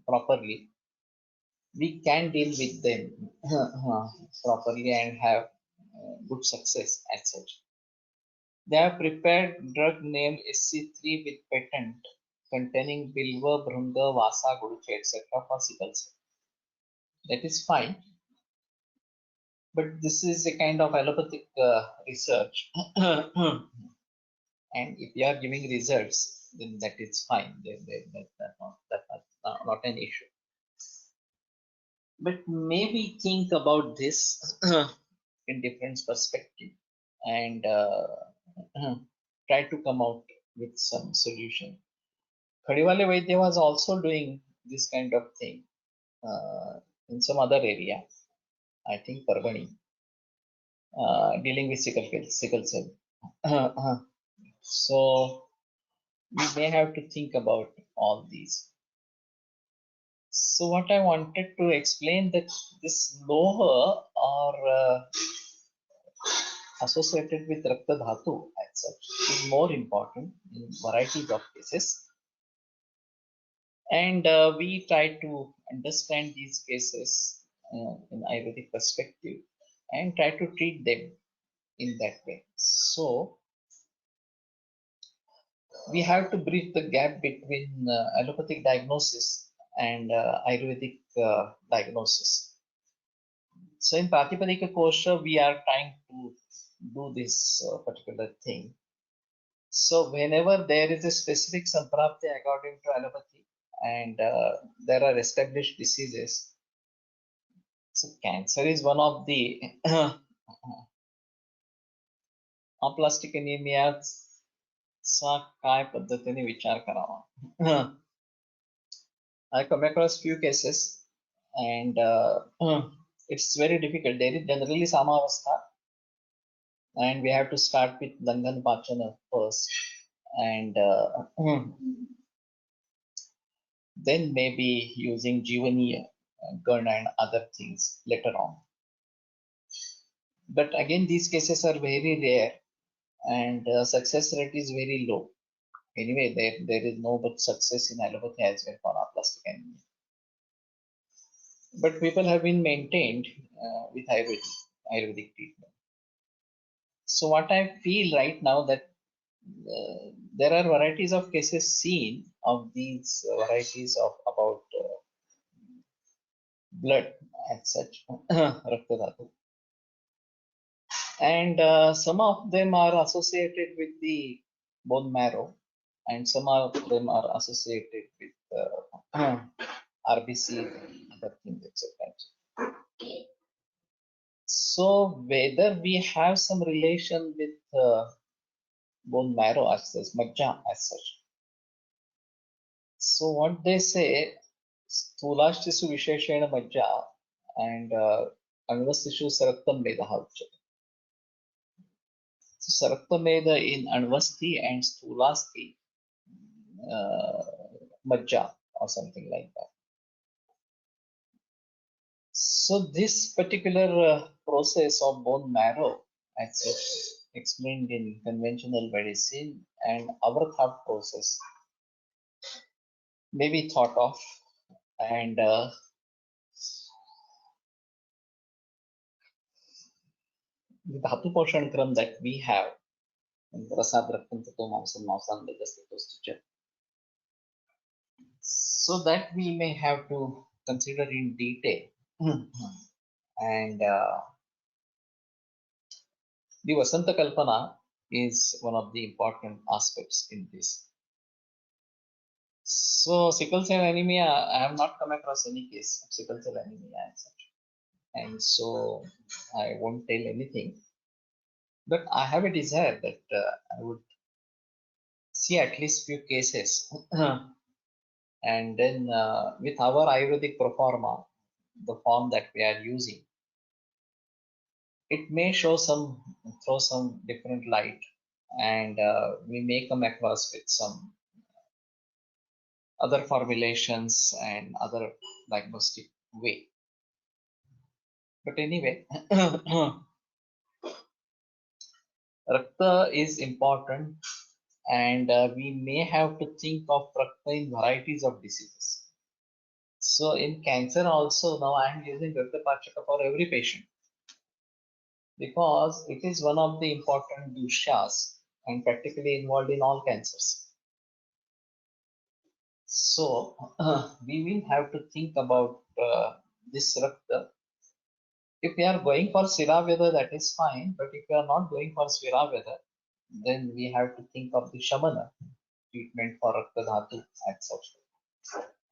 properly, we can deal with them properly and have good success as such. They have prepared drug named SC3 with patent containing Bilva, Bhrunga, Vasa, Gulche, etc. for sickle cell. That is fine, but this is a kind of allopathic research. And if you are giving results, then that is fine. That's not an issue. But maybe think about this in different perspective and try to come out with some solution. Khadiwale Vaidya was also doing this kind of thing in some other area, I think Parbani, dealing with sickle cell. So we may have to think about all these. So what I wanted to explain that this Loha are associated with Rakta Dhatu as such is more important in varieties of cases. And we try to understand these cases in Ayurvedic perspective and try to treat them in that way. So we have to bridge the gap between allopathic diagnosis and Ayurvedic diagnosis. So in Pratipadika Kosha, we are trying to do this particular thing. So whenever there is a specific samprapti according to allopathy and there are established diseases, so cancer is one of the aplastic anemia चा काय पद्धतीने विचार करावा. I come across few cases and it's very difficult. There is generally Samavastha and we have to start with Dangan Pachana first and then maybe using Jivaniya, Gun and other things later on. But again, these cases are very rare and success rate is very low. Anyway, there is no but success in allopathy as well for aplastic anemia. But people have been maintained with Ayurvedic treatment. So what I feel right now that there are varieties of cases seen of these varieties of about blood as such, Rakta Dhatu. And some of them are associated with the bone marrow and some of them are associated with RBC and other things, etc. So whether we have some relation with bone marrow as such, majja as such. So what they say, स्थूलाश्चिषु विशेषेण मज्जा and anvastishu saraktam medaha uchyate. So saraktameda in anvasti and sthulasti majja or something like that. So this particular process of bone marrow as explained in conventional medicine and our thought process may be thought of and the dhatu poshan kram that we have in prasad raktam tato mamsam mamsam vedastato so that we may have to consider in detail. And the Vasanta Kalpana is one of the important aspects in this. So sickle cell anemia, I have not come across any case of sickle cell anemia as such. And so I won't tell anything. But I have a desire that I would see at least few cases And then with our Ayurvedic proforma, the form that we are using, it may throw some different light, and we may come across with some other formulations and other diagnostic way. But anyway, Rakta is important, and we may have to think of Rakta in varieties of diseases. So in cancer also, now I am using Rakta Pachaka for every patient because it is one of the important doshas and practically involved in all cancers. So we will have to think about this Rakta. If we are going for Siraveda, that is fine, but if we are not going for Siraveda, then we have to think of the Shamana treatment for Rakta Dhatu as such.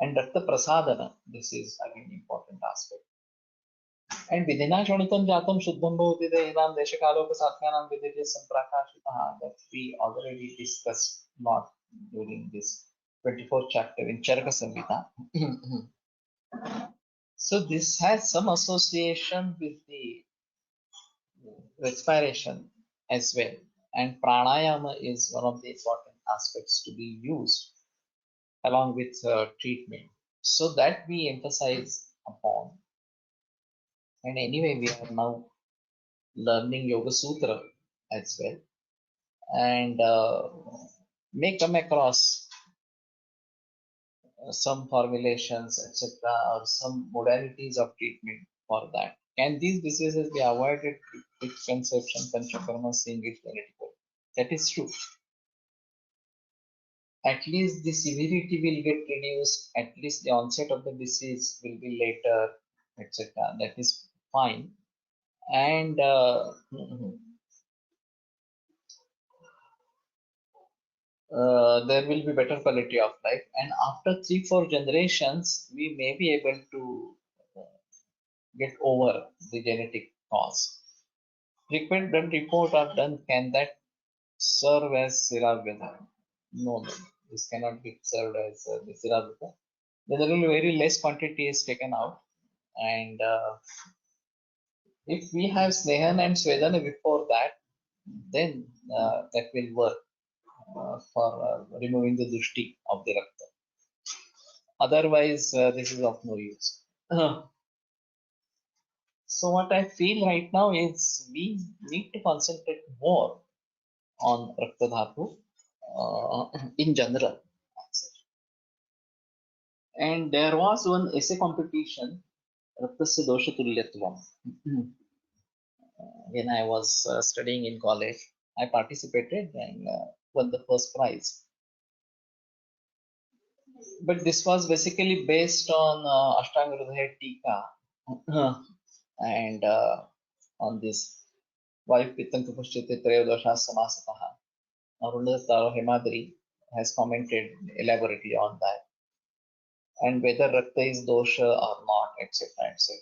And Rakta Prasadana, this is again important aspect. And Vidhina Shonitam Jatam Shuddham Bhavati Dehinam Deshakaloka Satyanam Vidhya Samprakashitaha, that we already discussed not during this 24th chapter in Charaka Samhita. So this has some association with the respiration as well. And pranayama is one of the important aspects to be used along with treatment. So that we emphasize upon. And anyway, we are now learning Yoga Sutra as well. And may come across some formulations, etc., or some modalities of treatment for that. Can these diseases be avoided with conception, panchakarma, seeing it genetically? That is true. At least the severity will get reduced, at least the onset of the disease will be later, etc. That is fine. And there will be better quality of life. And after 3-4 generations, we may be able to get over the genetic cause. Frequent blood report are done. Can that serve as Siraveda? No, no, this cannot be served as the Siraveda. Generally, very less quantity is taken out, and if we have Snehan and Svedana before that, then that will work for removing the dushti of the rakta. Otherwise, this is of no use. So what I feel right now is we need to concentrate more on Rakta Dhatu in general. And there was one essay competition, Raktasya Dosha Tulyatvam. When I was studying in college, I participated and won the first prize. But this was basically based on Ashtanga Hridaya Tika and on this Vayu Pittam Kapashchite Trayodosha Samasataha. Arunadha Hemadri has commented elaborately on that, and whether Rakta is dosha or not, etc. etc.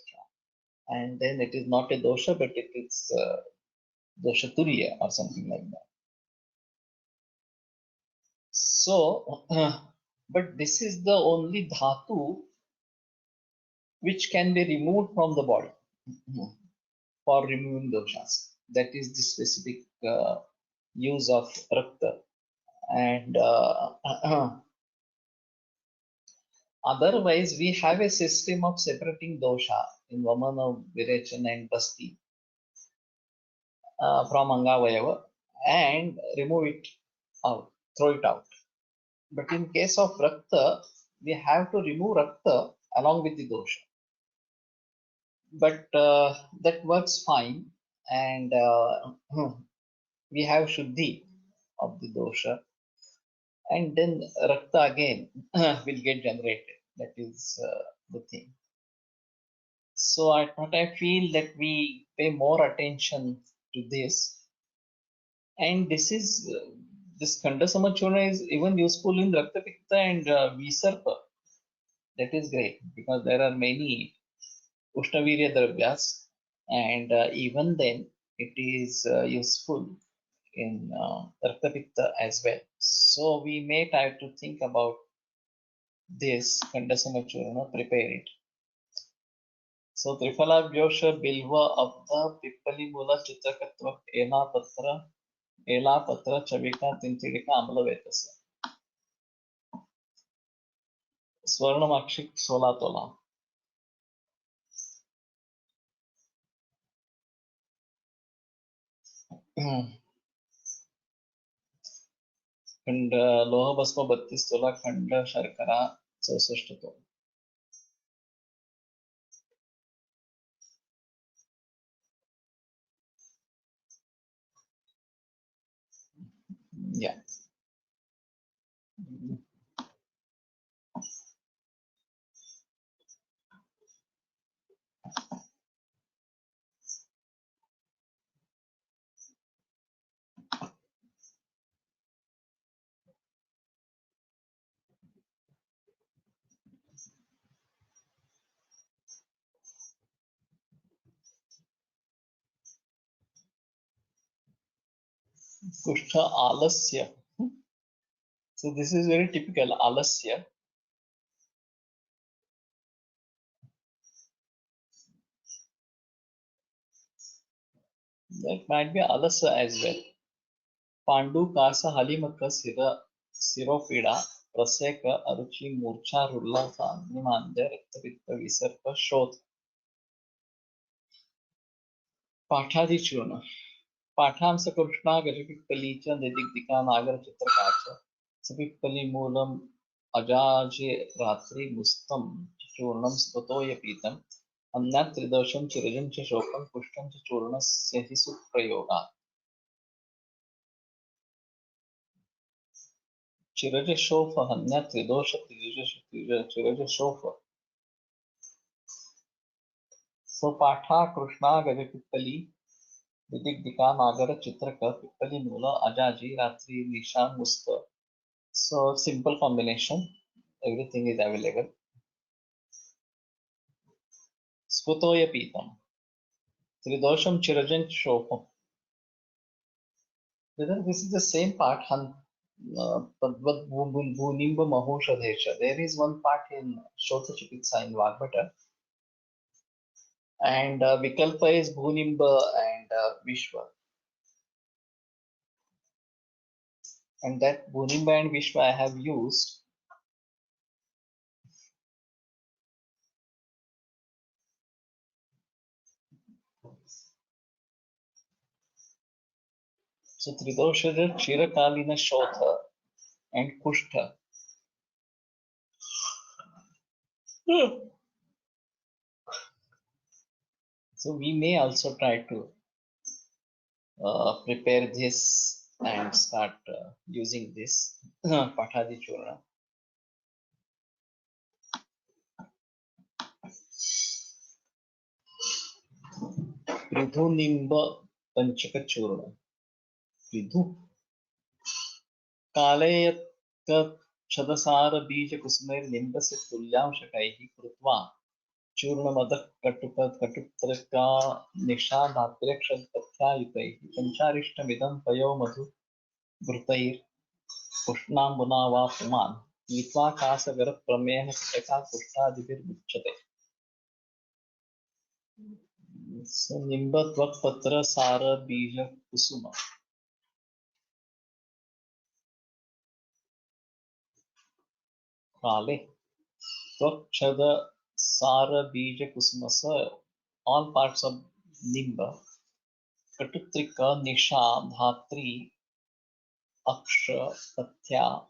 And then it is not a dosha, but it is dosha tulya or something like that. So, but this is the only dhatu which can be removed from the body for removing doshas. That is the specific use of Rakta. And otherwise, we have a system of separating dosha in Vamana, Virechana, and Basti from Angavayava and remove it out, throw it out. But in case of Rakta, we have to remove Rakta along with the dosha. But that works fine, and we have Shuddhi of the dosha, and then Rakta again will get generated. That is the thing. So I feel that we pay more attention to this, and this Khanda Samachurna is even useful in Rakta Pitta and Visarpa. That is great because there are many Ushnavirya Dravyas, and even then it is useful in Rakta Pitta as well. So we may try to think about this Kandasama prepare it. So Trifalabhyosha Bilva Abda Pippali Mula Chitrakatva Ela Patra Chavika Tinchidika Amalavetasa. Swarnamakshik 16 तोला. खंड लोह भस्म 32 तोला. खंड शर्करा 64 तोला. Yeah. Kushtha alasya. So this is very typical alasya. That might be alasa as well. Pandu kasa halimaka siropida praseka aruchi murcha rullasa nimande raktapitta visarpa shod. पाठादि चूर्ण पाठांश कृष्णा गजपिप्पली च निदिग्धिका नागर चित्रकाच सपिप्पली मूलम अजाजे रात्रि मुस्तम चूर्णम स्वतोय पीतम अन्यत् त्रिदोषम चिरजं च शोकम पुष्टं च चूर्णस्य हि सुप्रयोगात् चिरज शोफ अन्यत् त्रिदोष चिरज शोफ. So पाठा कृष्णा गजपिप्पली विदिग्धिका नागर चित्रक पिप्पली मूल अजाजी रात्रि निशा मुस्त. So simple combination, everything is available. Sputoya Pitam. Tridosham Chirajan Shopam. Whether this is the same part, Bhunimba Mahoshadesha. There is one part in Shota Chikitsa in Vagbata. And Vikalpa is Bhunimba and Vishwa. And that Bhunimba and Vishwa I have used. So Tridosha Chirakalina Shotha and Kushtha. So we may also try to prepare this and start using this Pathadi Churna. Pridhu Nimba Panchaka Churna. Pridhu Kalayat Chadasara Bija Kusmer Nimba Se Tulyam Shakaihi Krutva Churna Madak Katutraka Nisha Dhatrikshan Patya Yukaihi Pancharishta Midam Payo Madhu Brutair Pushnam Bunava Puman Mitva Kasagara Prameha Steka Kushtadibir Buchate. So Nimba Tvak Patra Sara Bija Kusuma. Kale Tvak Chada Sara Bija Kusuma. So all parts of Nimba. Katutrika Nisha Dhatri Aksha Patya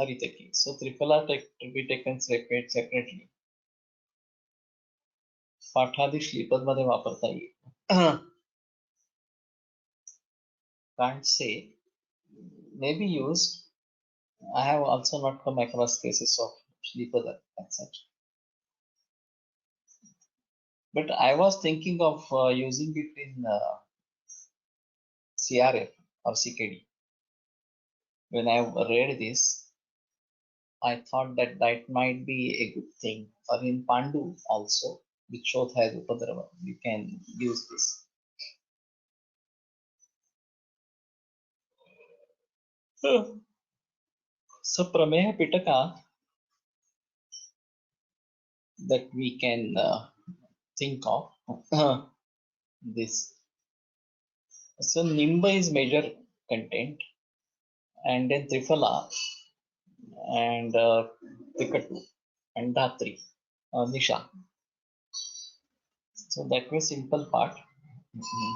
Haritaki. So Triphala to be taken separately. पाठादी Shripad मध्ये वापरता येईल. Can't say. Maybe used. I have also not come across cases of Shripada as such. But I was thinking of using it in CRF or CKD. When I read this, I thought that that might be a good thing. Or in Pandu also, which Shot has Upadrava, you can use this. So Prameha Pitaka that we can think of this. So Nimba is major content, and then Triphala and Tikatu and Dhatri, Nisha. So that was simple part. Mhm.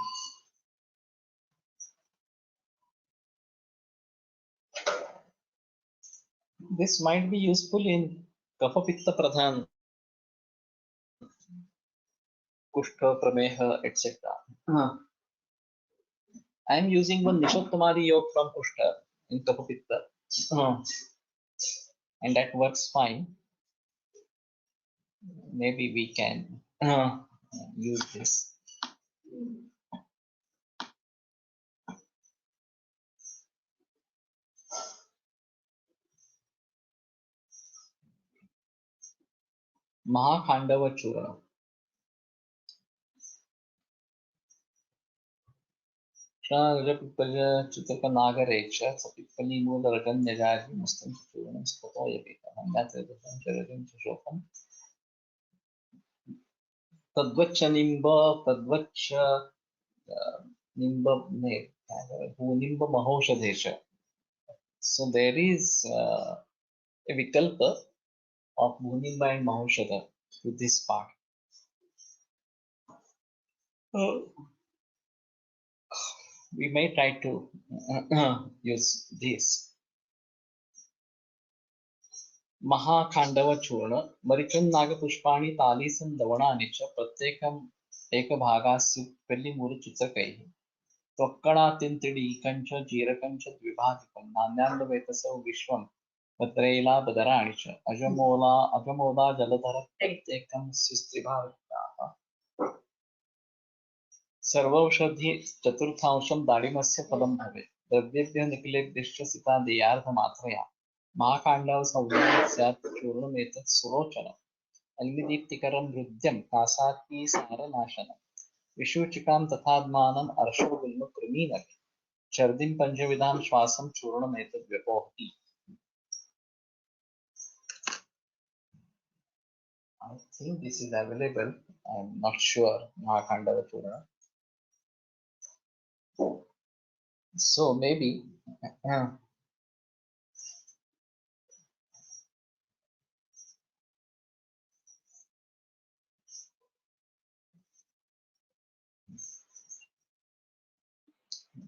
This might be useful in Kapha Pitta Pradhan, Kushta, Prameha, etc. I am using one Nishottamadi yoga from Kushta in Kapha Pitta, and that works fine. Maybe we can use this. Mahakhandava Churna. Chitraka Nagarecha, Sapipali Mudaragan Najaji, Muslim Churna, Spotoyapita, and that's it. Shokam. Tadvacha Nimba, Tadvacha Nimba, Nimba Mahoshadesha. So there is a Vikalpa of Bhunimba and Mahoshada to this part. We may try to use this. Mahakhandava Churna, Marikan Nagapushpani Talisan Davana च प्रत्येकम एक भागास्य पेल्ली मूरु चित्रकैः त्वक्कणातिन्त्रिणी कंच जीरकंच द्विभाजिकं नान्यान्वेतसौ विश्वं भद्रैला बदराणि च अजमोदा जलधर प्रत्येकं स्त्रिभाविताः सर्वौषधि चतुर्थांशं दाडिमस्य फलं भवेत् द्रव्येभ्यः निखिलेभ्यश्च सिता देयार्थमात्रया महाकाण्डव संज्ञा स्यात् चूर्णमेतत् सुरोचनम् अग्निदीप्तिकरं हृद्यं कासात्ती सारनाशनम् विषूचिकां तथात्मानम् अर्षोगुल्मकृमीनके छर्दिं पञ्चविधां श्वासं चूर्णमेतद् व्यपोहति. I think this is available. I'm not sure. Mahakhandava Churna. So maybe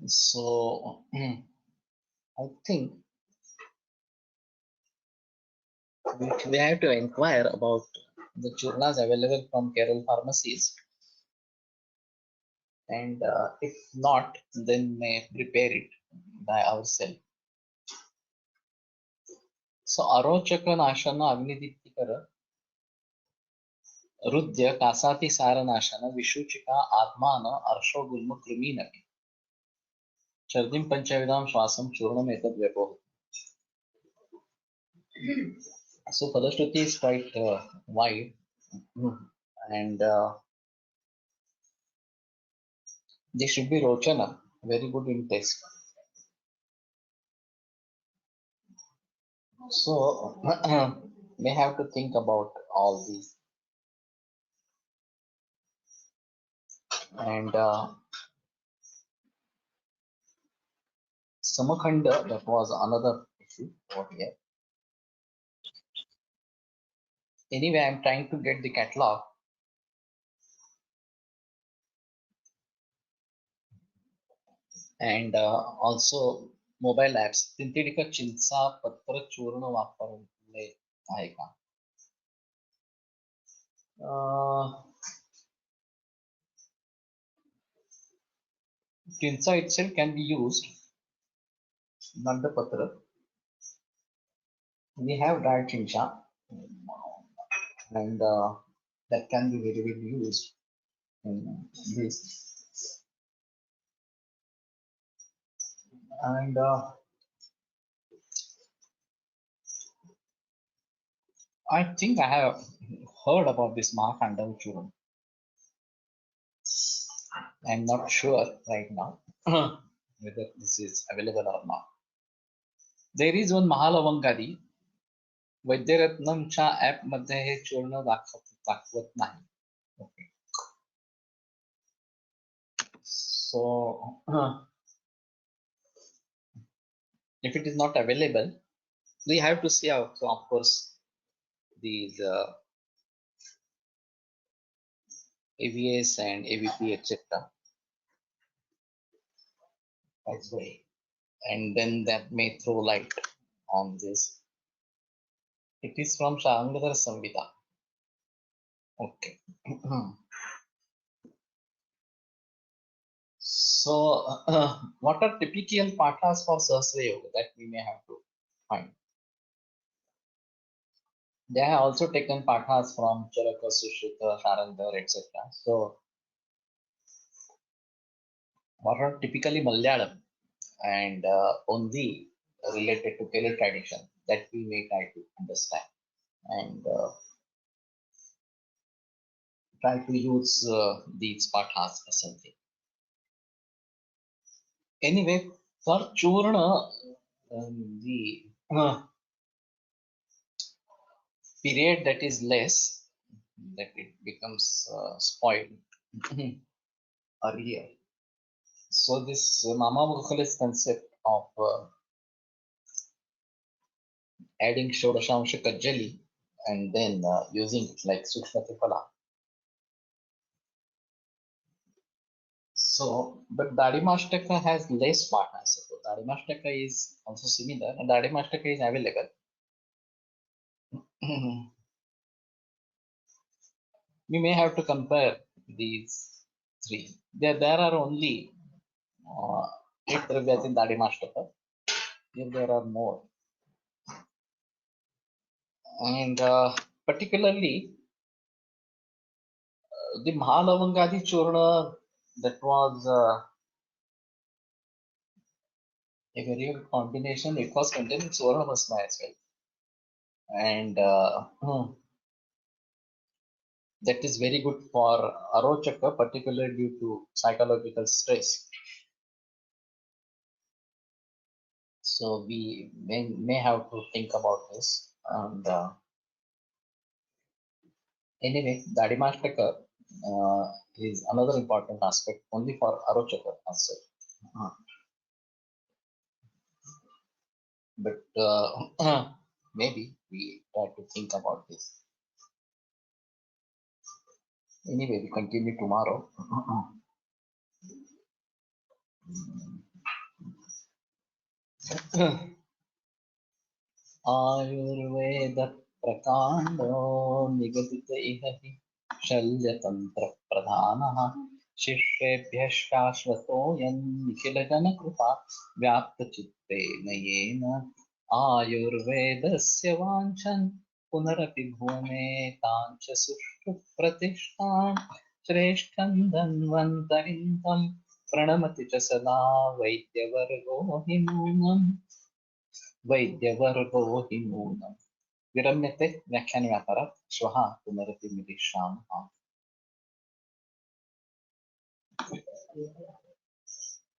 so I think we have to inquire about the churnas available from Kerala pharmacies, and if not, then may prepare it by ourselves. So Arochaka Nashana Agnidiptikara Rudya Kasati Saranashana Vishuchika Atmana Arsho Gulma Kriminaki Chardim Panchavidam Swasam Churnam Etad Vyapo. So Padashruti is quite wide, and they should be Rochana, very good in taste. So may have to think about all these. And Samakhanda, that was another issue over here. Anyway, I'm trying to get the catalog. And also mobile apps. Tintirika Chinsa Patra Churna Vaparle Aika. Chinsa itself can be used, not the Patra. We have dried Chinsa, and that can be very well used in this. And I think I have heard about this Mahakanda Churna. I'm not sure right now whether this is available or not. There is one Mahalavangadi वैद्यरत्नमच्या app मध्ये हे चूर्ण दाखवते. दाखवत नाही. Okay. So if it is not available, we have to see out, so of course these AVS and AVP etc. as well, and then that may throw light on this. It is from Sharangadhara Samhita. Okay. So what are typical pathas for Sahasra Yoga that we may have to find? They have also taken pathas from Charaka, Sushruta, Sharandhar, etc. So what are typically Malayalam and only related to Telugu tradition that we may try to understand and try to use these pathas as something. Anyway, for Churna, the period that is less, that it becomes spoiled earlier. So this Mama Mukhale's concept of adding Shodashamsha Kajjali and then using it like Sukshma Triphala. So, but Dadimashtaka has less partners. So Dadimashtaka is also similar, and Dadimashtaka is available. We may have to compare these three. There are only 8 dravyas in Dadimashtaka. Here there are more, and particularly the Mahalavangadi Churna, that was a very good combination. It was containing Suvarna Bhasma as well, and that is very good for Arochaka, particularly due to psychological stress. So we may have to think about this. And anyway, Dadimashtaka is another important aspect only for Arochaka also. But maybe we try to think about this. Anyway, we continue tomorrow. Ayurveda प्रकांडो निगदित इह हि शल्यतंत्र प्रधानः शिष्येभ्यः शाश्वतोऽयं निखिलजनकृपा व्याप्तचित्तेन येन आयुर्वेदस्य वाञ्छन् पुनरपि भूमे ताञ्च सुष्ठु प्रतिष्ठां श्रेष्ठं धन्वन्तरिं तं प्रणमति च सदा वैद्यवर्गो हि नूनम् वैद्यवर्गो हि नूनम् विरम्यते व्याख्यानव्यापारात् श्वः पुनरपि मिलिष्यामः।